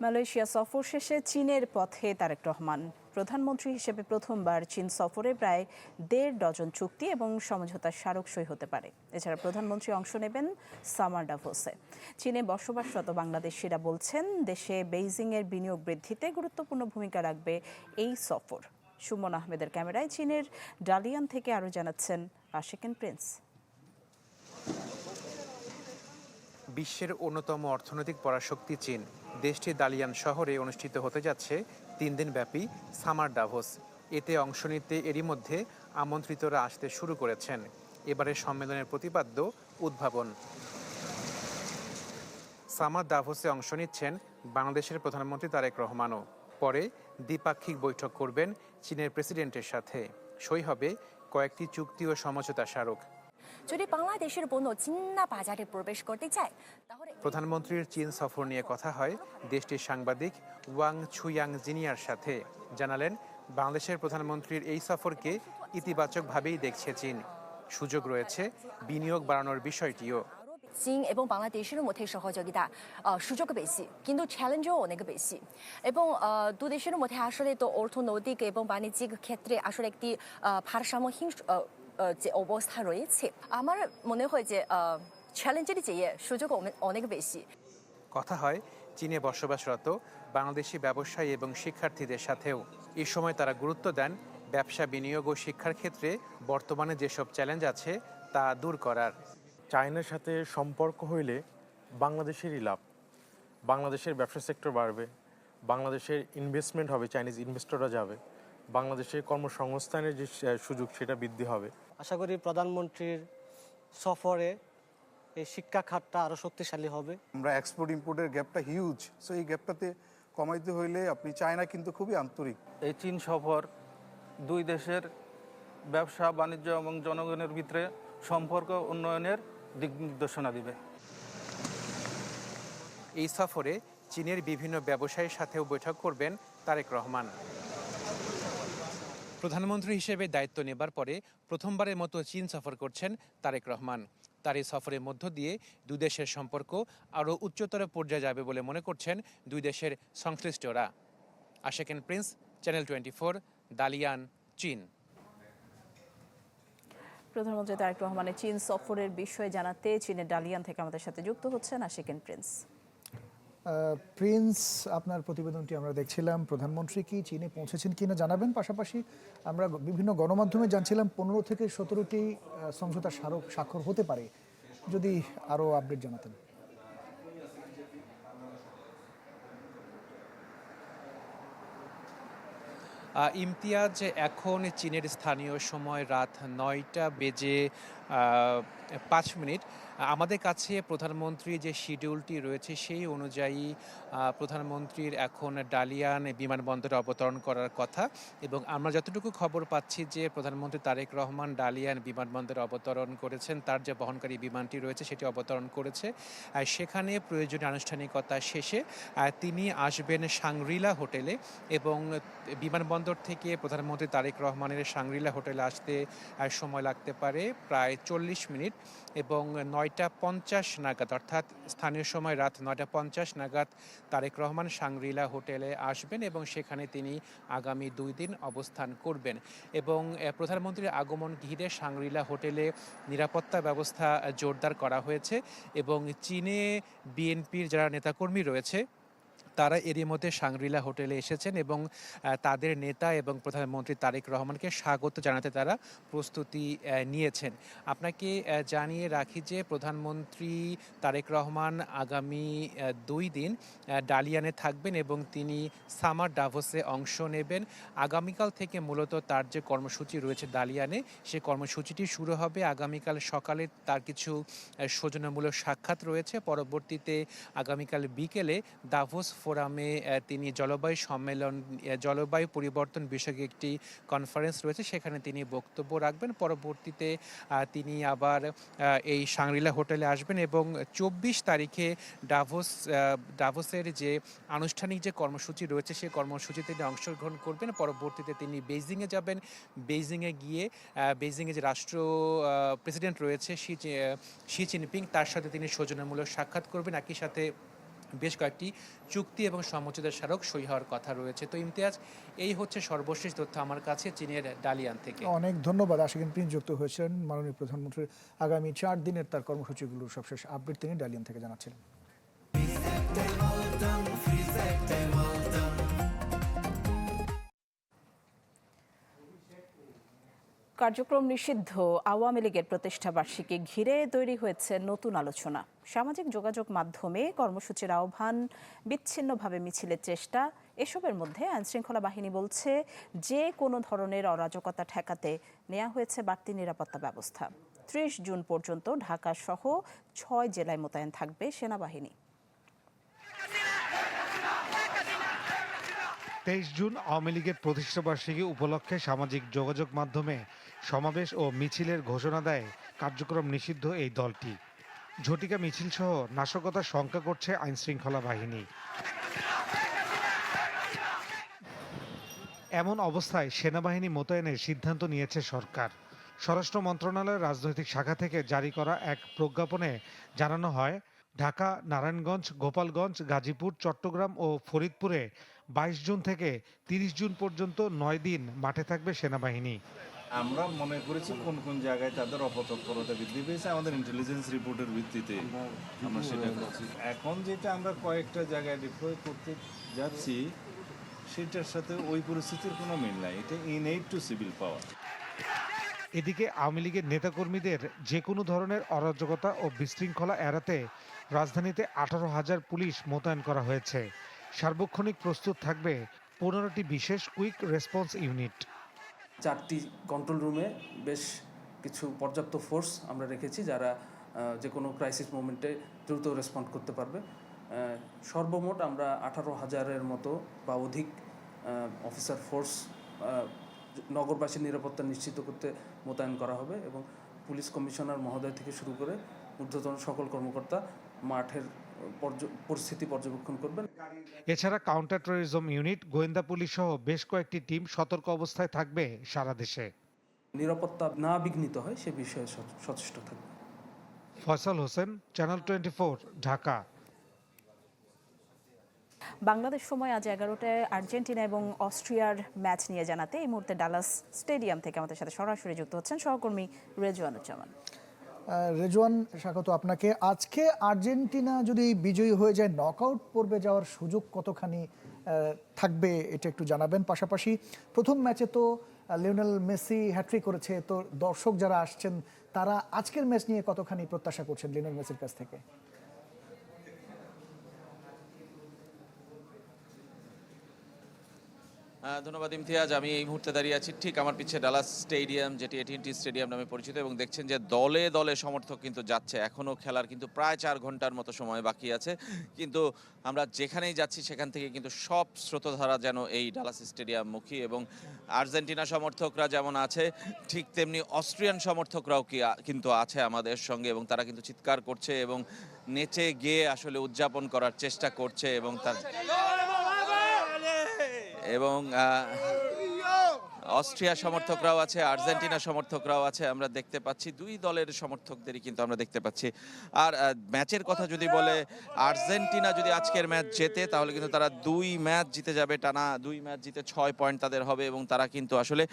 Malaysia সফর শেষে চীনের পথে তারেক রহমান। প্রধানমন্ত্রী হিসেবে প্রথমবার চীন সফরে প্রায় ১.৫ ডজন চুক্তি এবং সমঝোতার স্মারক সই হতে পারে। এছাড়া প্রধানমন্ত্রী অংশ নেবেন সামার ডাভোসে। চীনে বসবাসরত বাংলাদেশিরা বলছেন, দেশে বেইজিংয়ের বিনিয়োগ বৃদ্ধিতে গুরুত্বপূর্ণ ভূমিকা রাখবে এই সফর। সুমন আহমেদের ক্যামেরায় চীনের ডালিয়ান থেকে আরও জানাচ্ছেন আশিকিন প্রিন্স। বিশ্বের অন্যতম অর্থনৈতিক পরাশক্তি চীন। দেশটির দালিয়ান শহরে অনুষ্ঠিত হতে যাচ্ছে ৩ দিনব্যাপী সামার ডাভোস। এতে অংশ নিতে এরই মধ্যে আমন্ত্রিতরা আসতে শুরু করেছেন। এবারের সম্মেলনের প্রতিপাদ্য উদ্ভাবন। সামার ডাভোসে অংশ নিচ্ছেন বাংলাদেশের প্রধানমন্ত্রী তারেক রহমানও। পরে দ্বিপাক্ষিক বৈঠক করবেন চীনের প্রেসিডেন্টের সাথে। সই হবে কয়েকটি চুক্তি ও সমঝোতা স্মারক। যদি বাংলাদেশের পণ্য চীনা বাজারে প্রবেশ করতে চায় তাহলে প্রধানমন্ত্রীর চীন সফর নিয়ে কথা হয় দেশটির সাংবাদিক ওয়াং ছুয়াং জিনিয়ার সাথে। জানালেন, বাংলাদেশের প্রধানমন্ত্রীর এই সফরকে ইতিবাচকভাবেই দেখছে চীন। সুযোগ রয়েছে বিনিয়োগ বাড়ানোর বিষয়টিও। চীন এবং বাংলাদেশের মধ্যে সহযোগিতা সুযোগ বেশি, কিন্তু চ্যালেঞ্জও অনেক বেশি। এবং দু দেশের মধ্যে আসলে তো অর্থনৈতিক এবং বাণিজ্যিক ক্ষেত্রে আসলে একটি ভারসাম্যহীন যে অবস্থা রয়েছে। আমার মনে হয় যে চ্যালেঞ্জের চেয়ে সুযোগ অনেক বেশি। কথা হয় চীনে বসবাসরত বাংলাদেশি ব্যবসায়ী এবং শিক্ষার্থীদের সাথেও। এই সময় তারা গুরুত্ব দেন ব্যবসা, বিনিয়োগ ও শিক্ষার ক্ষেত্রে বর্তমানে যেসব চ্যালেঞ্জ আছে তা দূর করার। চায়নার সাথে সম্পর্ক হইলে বাংলাদেশেরই লাভ। বাংলাদেশের ব্যবসা সেক্টর বাড়বে, বাংলাদেশের ইনভেস্টমেন্ট হবে, চাইনিজ ইনভেস্টররা যাবে, বাংলাদেশের কর্মসংস্থানের যে সুযোগ সেটা বৃদ্ধি হবে। আশা করি প্রধানমন্ত্রীর সফরে এই শিক্ষা খাতটা আরও শক্তিশালী হবে। আমরা এক্সপোর্ট ইম্পোর্টের গ্যাপটা হিউজ, সো এই গ্যাপটাতে কমাইতে হইলে আপনি চায়না কিন্তু খুবই আন্তরিক। এই চীন সফর দুই দেশের ব্যবসা বাণিজ্য এবং জনগণের ভিতরে সম্পর্ক উন্নয়নের দিক নির্দেশনা দিবে। এই সফরে চীনের বিভিন্ন ব্যবসায়ীর সাথেও বৈঠক করবেন তারেক রহমান। প্রধানমন্ত্রী হিসেবে দায়িত্ব নেবার পরে প্রথমবারের মতো চীন সফর করছেন তারেক রহমান। তার এই সফরের মধ্য দিয়ে দুই দেশের সম্পর্ক আরও উচ্চতর পর্যায়ে যাবে বলে মনে করছেন দুই দেশের সংশ্লিষ্টরা। আশিকিন প্রিন্স, চ্যানেল 24, দালিয়ান, চীন। প্রধানমন্ত্রী তারেক রহমানের চীন সফরের বিষয়ে জানাতে চীনের ডালিয়ান থেকে আমাদের সাথে যুক্ত হচ্ছেন আশিকিন প্রিন্স। প্রিন্স, আপনার প্রতিবেদনটি আমরা দেখছিলাম। প্রধানমন্ত্রী কি চীনে পৌঁছেছেন কিনা জানাবেন। পাশাপাশি আমরা বিভিন্ন গণমাধ্যমে জানছিলাম 15 থেকে 17টি সমঝোতা স্মারক স্বাক্ষর হতে পারে, যদি আরও আপডেট জানাতেন। ইমতিয়াজ, এখন চীনের স্থানীয় সময় রাত 9:05। আমাদের কাছে প্রধানমন্ত্রীর যে শিডিউলটি রয়েছে সেই অনুযায়ী প্রধানমন্ত্রীর এখন ডালিয়ান বিমানবন্দরে অবতরণ করার কথা, এবং আমরা যতটুকু খবর পাচ্ছি যে প্রধানমন্ত্রী তারেক রহমান ডালিয়ান বিমানবন্দরে অবতরণ করেছেন। তার যে বহনকারী বিমানটি রয়েছে সেটি অবতরণ করেছে। সেখানে প্রয়োজনীয় আনুষ্ঠানিকতা শেষে তিনি আসবেন সাংগ্রিলা হোটেলে, এবং বিমানবন্দর থেকে প্রধানমন্ত্রী তারেক রহমানের সাংগ্রিলা হোটেলে আসতে সময় লাগতে পারে প্রায় 40 মিনিট, এবং 9:50 নাগাদ, অর্থাৎ স্থানীয় সময় রাত 9:50 নাগাদ তারেক রহমান সাংগ্রিলা হোটেলে আসবেন এবং সেখানে তিনি আগামী 2 দিন অবস্থান করবেন। এবং প্রধানমন্ত্রীর আগমন ঘিরে সাংগ্রিলা হোটেলে নিরাপত্তা ব্যবস্থা জোরদার করা হয়েছে, এবং চীনে বিএনপির যারা নেতাকর্মী রয়েছে তারা এরই মধ্যে সাংগ্রিলা হোটেলে এসেছেন এবং তাদের নেতা এবং প্রধানমন্ত্রী তারেক রহমানকে স্বাগত জানাতে তারা প্রস্তুতি নিয়েছেন। আপনাকে জানিয়ে রাখি যে প্রধানমন্ত্রী তারেক রহমান আগামী 2 দিন ডালিয়ানে থাকবেন এবং তিনি সামার ডাভোসে অংশ নেবেন। আগামীকাল থেকে মূলত তার যে কর্মসূচি রয়েছে ডালিয়ানে, সে কর্মসূচিটি শুরু হবে। আগামীকাল সকালে তার কিছু সৌজন্যমূলক সাক্ষাৎ রয়েছে। পরবর্তীতে আগামীকাল বিকেলে দাভোস ফোরামে তিনি জলবায়ু পরিবর্তন বিষয়ক একটি কনফারেন্স রয়েছে, সেখানে তিনি বক্তব্য রাখবেন। পরবর্তীতে তিনি আবার এই সাংগ্রিলা হোটেলে আসবেন এবং 24 তারিখে ডাভোসের যে আনুষ্ঠানিক যে কর্মসূচি রয়েছে সেই কর্মসূচিতে তিনি অংশগ্রহণ করবেন। পরবর্তীতে তিনি বেইজিংয়ে যাবেন। বেইজিংয়ে গিয়ে বেইজিংয়ে যে রাষ্ট্র প্রেসিডেন্ট রয়েছে শি জিনপিং, তার সাথে তিনি সৌজন্যমূলক সাক্ষাৎ করবেন। একই সাথে বেশ কয়েকটি চুক্তি এবং সমঝোতা স্মারক সই হওয়ার কথা রয়েছে। তো ইমতিয়াজ, এই হচ্ছে সর্বশেষ তথ্য আমার কাছে চীনের ডালিয়ান থেকে। অনেক ধন্যবাদ। আশিকিন প্রিন্স যুক্ত হয়েছেন মাননীয় প্রধানমন্ত্রীর আগামী 4 দিনের তার কর্মসূচিগুলোর সবশেষ আপডেট তিনি ডালিয়ান থেকে জানাচ্ছিলেন। কার্যক্রম নিষিদ্ধ আওয়ামী লীগের প্রতিষ্ঠা বার্ষিকী ঘিরে তৈরি হয়েছে নতুন আলোচনা। সামাজিক যোগাযোগ মাধ্যমে কর্মসূচির আহ্বান, বিচ্ছিন্নভাবে মিছিলের চেষ্টা, এসবের মধ্যে আইনশৃঙ্খলা বাহিনী বলছে যে কোনো ধরনের অরাজকতা ঠেকাতে নেওয়া হয়েছে বাড়তি নিরাপত্তা ব্যবস্থা। 30 জুন পর্যন্ত ঢাকা সহ 6 জেলায় মোতায়েন থাকবে সেনাবাহিনী। 23 জুন আওয়ামী লীগের প্রতিষ্ঠাবার্ষিকী উপলক্ষে সামাজিক যোগাযোগ মাধ্যমে সমাবেশ ও মিছিলের ঘোষণা দেয় কার্যক্রম নিষিদ্ধ এই দলটি। ঝটিকা মিছিল সহ নাশকতার শঙ্কা করছে আইনশৃঙ্খলা বাহিনী। এমন অবস্থায় সেনাবাহিনী মোতায়েনের সিদ্ধান্ত নিয়েছে সরকার। স্বরাষ্ট্র মন্ত্রণালয়ের রাজনৈতিক শাখা থেকে জারি করা এক প্রজ্ঞাপনে জানানো হয়, ঢাকা, নারায়ণগঞ্জ, গোপালগঞ্জ, গাজীপুর, চট্টগ্রাম ও ফরিদপুরে 22 জুন থেকে 30 জুন পর্যন্ত 9 দিন মাঠে থাকবে সেনাবাহিনী। আমরা মনে করেছি কোন কোন জায়গায় তাদের অপতৎপরতা বৃদ্ধি পেয়েছে, আমাদের ইন্টেলিজেন্স রিপোর্টের ভিত্তিতে আমরা সেটা করছি। এখন যেটা আমরা কয়েকটা জায়গায় ডিপ্লয় করতে যাচ্ছি সেটার সাথে ওই পরিস্থিতির কোনো মিল নাই, এটা ইনএইড টু সিভিল পাওয়ার। এদিকে আওয়ামী লীগের নেতাকর্মীদের যে কোনো ধরনের অরাজকতা ও বিশৃঙ্খলা এড়াতে রাজধানীতে 18,000 পুলিশ মোতায়েন করা হয়েছে। সার্বক্ষণিক প্রস্তুত থাকবে 15টি বিশেষ কুইক রেসপন্স ইউনিট। 4টি কন্ট্রোল রুমে বেশ কিছু পর্যাপ্ত ফোর্স আমরা রেখেছি, যারা যে কোনো ক্রাইসিস মোমেন্টে দ্রুত রেসপন্ড করতে পারবে। সর্বমোট আমরা 18,000-এর মতো বা অধিক অফিসার ফোর্স নগরবাসীর নিরাপত্তা নিশ্চিত করতে মোতায়েন করা হবে এবং পুলিশ কমিশনার মহোদয় থেকে শুরু করে ঊর্ধ্বতন সকল কর্মকর্তা মাঠের পরিস্থিতি পর্যবেক্ষণ করবেন। এছাড়া কাউন্টার টেররিজম ইউনিট, গোয়েন্দা পুলিশ সহ বেশ কয়েকটি টিম সতর্ক অবস্থায় থাকবে সারা দেশে। নিরাপত্তা না বিঘ্নিত হয় সে বিষয়ে সচেষ্ট থাকবে। ফয়সাল হোসেন, চ্যানেল 24, ঢাকা। বাংলাদেশ সময় আজ 11টায় আর্জেন্টিনা এবং অস্ট্রিয়ার ম্যাচ নিয়ে জানাতে এই মুহূর্তে ডালাস স্টেডিয়াম থেকে আমাদের সাথে সরাসরি যুক্ত হচ্ছেন সহকর্মী রেজওয়ানুজ্জামান। রেজওয়ান, স্বাগত আপনাকে। আজকে আর্জেন্টিনা যদি বিজয়ী হয়ে যায়, নকআউট পর্বে যাওয়ার সুযোগ কতখানি থাকবে এটা একটু জানাবেন। পাশাপাশি প্রথম ম্যাচে তো লিওনেল মেসি হ্যাট্রিক করেছে, তো দর্শক যারা আসছেন তারা আজকের ম্যাচ নিয়ে কতখানি প্রত্যাশা করছেন লিওনেল মেসির কাছ থেকে? ধন্যবাদ ইমতিয়াজ। আমি এই মুহূর্তে দাঁড়িয়ে আছি ঠিক আমার পিছে ডালাস স্টেডিয়াম, যেটি এটি&টি স্টেডিয়াম নামে পরিচিত, এবং দেখছেন যে দলে দলে সমর্থক কিন্তু যাচ্ছে। এখনও খেলার কিন্তু প্রায় 4 ঘন্টার মতো সময় বাকি আছে, কিন্তু আমরা যেখানেই যাচ্ছি সেখান থেকে কিন্তু সব স্রোতধারা যেন এই ডালাস স্টেডিয়াম মুখী। এবং আর্জেন্টিনা সমর্থকরা যেমন আছে, ঠিক তেমনি অস্ট্রিয়ান সমর্থকরাও কিন্তু আছে আমাদের সঙ্গে, এবং তারা কিন্তু চিৎকার করছে এবং নেচে গিয়ে আসলে উদযাপন করার চেষ্টা করছে। এবং অস্ট্রিয়া সমর্থকরাও আছে, আর্জেন্টিনা সমর্থকরাও আছে। আমরা দেখতে পাচ্ছি দুই দলের সমর্থকদেরই কিন্তু আমরা দেখতে পাচ্ছি। আর ম্যাচের কথা যদি বলে, আর্জেন্টিনা যদি আজকের ম্যাচ জেতে তাহলে কিন্তু তারা 2 ম্যাচ জিতে যাবে, টানা 2 ম্যাচ জিতে 6 পয়েন্ট তাদের হবে, এবং তারা কিন্তু আসলে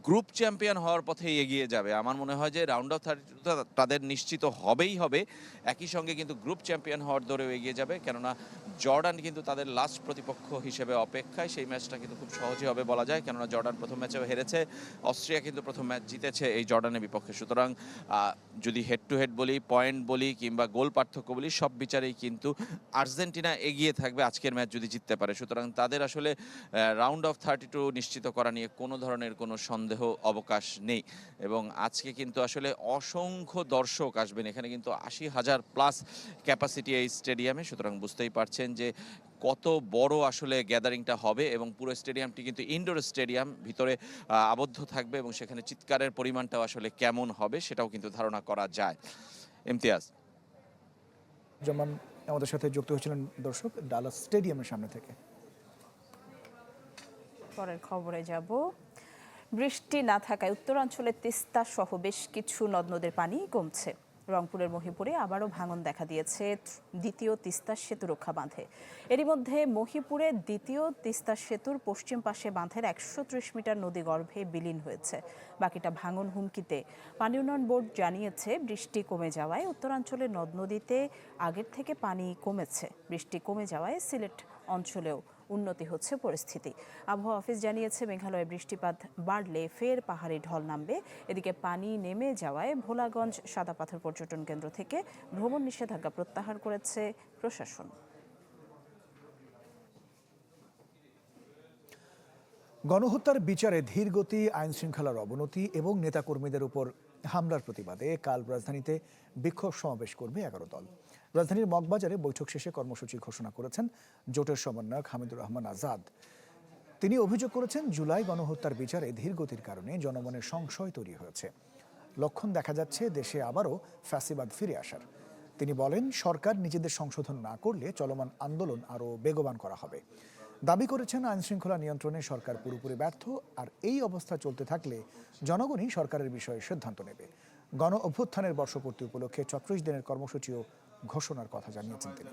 গ্রুপ চ্যাম্পিয়ন হওয়ার পথে এগিয়ে যাবে। আমার মনে হয় যে রাউন্ড অফ 32 তাদের নিশ্চিত হবেই হবে, একই সঙ্গে কিন্তু গ্রুপ চ্যাম্পিয়ন হওয়ার দৌড়েও এগিয়ে যাবে, কেননা জর্ডান কিন্তু তাদের লাস্ট প্রতিপক্ষ হিসেবে অপেক্ষায়। সেই ম্যাচটা কিন্তু খুব সহজই হবে বলা যায়, কেননা জর্ডান প্রথম ম্যাচেও হেরেছে, অস্ট্রিয়া কিন্তু প্রথম ম্যাচ জিতেছে এই জর্ডানের বিপক্ষে। সুতরাং যদি হেড টু হেড বলি, পয়েন্ট বলি কিংবা গোল পার্থক্য বলি, সব বিচারেই কিন্তু আর্জেন্টিনা এগিয়ে থাকবে আজকের ম্যাচ যদি জিততে পারে। সুতরাং তাদের আসলে রাউন্ড অফ 32 নিশ্চিত করা নিয়ে কোনো ধরনের কোনো সন্দেহ অবকাশ নেই। এবং আজকে কিন্তু আসলে অসংখ্য দর্শক আসবেন, এখানে কিন্তু 80,000 প্লাস ক্যাপাসিটি এই স্টেডিয়ামে। সুতরাং বুঝতেই পারছেন যে কত বড় আসলে গ্যাদারিংটা হবে, এবং পুরো স্টেডিয়ামটি কিন্তু ইনডোর স্টেডিয়াম, ভিতরে আবদ্ধ থাকবে, এবং সেখানে চিৎকারের পরিমাণটাও আসলে কেমন হবে সেটাও কিন্তু ধারণা করা যায়। ইমতিয়াজ, যেমন আমাদের সাথে যুক্ত হয়েছিলেন দর্শক ডালাস স্টেডিয়ামের সামনে থেকে। পরের খবরে যাব। বৃষ্টি না থাকায় উত্তরাঞ্চলের তিস্তা সহ বেশ কিছু নদ নদীর পানি কমছে। রংপুরের মহিপুরে আবারও ভাঙন দেখা দিয়েছে দ্বিতীয় তিস্তা সেতু রক্ষা বাঁধে। এরই মধ্যে মহিপুরে দ্বিতীয় তিস্তা সেতুর পশ্চিম পাশে বাঁধের 130 মিটার নদী গর্ভে বিলীন হয়েছে। বাকিটা ভাঙন হুমকিতে। পানি উন্নয়ন বোর্ড জানিয়েছে, বৃষ্টি কমে যাওয়ায় উত্তরাঞ্চলের নদ নদীতে আগের থেকে পানি কমেছে। বৃষ্টি কমে যাওয়ায় সিলেট অঞ্চলেও উন্নতি হচ্ছে পরিস্থিতি। আবহাওয়া অফিস জানিয়েছে, মেঘালয়ে বৃষ্টিপাত বাড়লে ফের পাহাড়ি ঢল নামবে। এদিকে পানি নেমে যাওয়ায় ভোলাগঞ্জ সাদাপাথর পর্যটন কেন্দ্র থেকে ভ্রমণ নিষেধাজ্ঞা প্রত্যাহার করেছে প্রশাসন। গণহত্যার বিচারে ধীরগতি, আইন শৃঙ্খলার অবনতি এবং নেতাকর্মীদের উপর হামলার প্রতিবাদে কাল রাজধানীতে বিক্ষোভ সমাবেশ করবে 11 দল। রাজধানীর মগবাজারে বৈঠক শেষে কর্মসূচি ঘোষণা করেছেন জোটের সমন্বয়ক হামিদুর রহমান আজাদ। তিনি অভিযোগ করেছেন, জুলাই গণহত্যার বিচারে ধীরগতির কারণে জনমনের সংশয় তৈরি হয়েছে। লক্ষণ দেখা যাচ্ছে দেশে আবারও ফ্যাসিবাদ ফিরে আসার। তিনি বলেন, সরকার নিজেদের সংশোধন না করলে চলমান আন্দোলন আরও বেগবান করা হবে। দাবি করেছেন, আইন শৃঙ্খলা নিয়ন্ত্রণে সরকার পুরোপুরি ব্যর্থ, আর এই অবস্থা চলতে থাকলে জনগণই সরকারের বিষয়ে সিদ্ধান্ত নেবে। গণ অভ্যুত্থানের বর্ষপূর্তি উপলক্ষে 34 দিনের কর্মসূচিও ঘোষণার কথা জানিয়েছেন তিনি।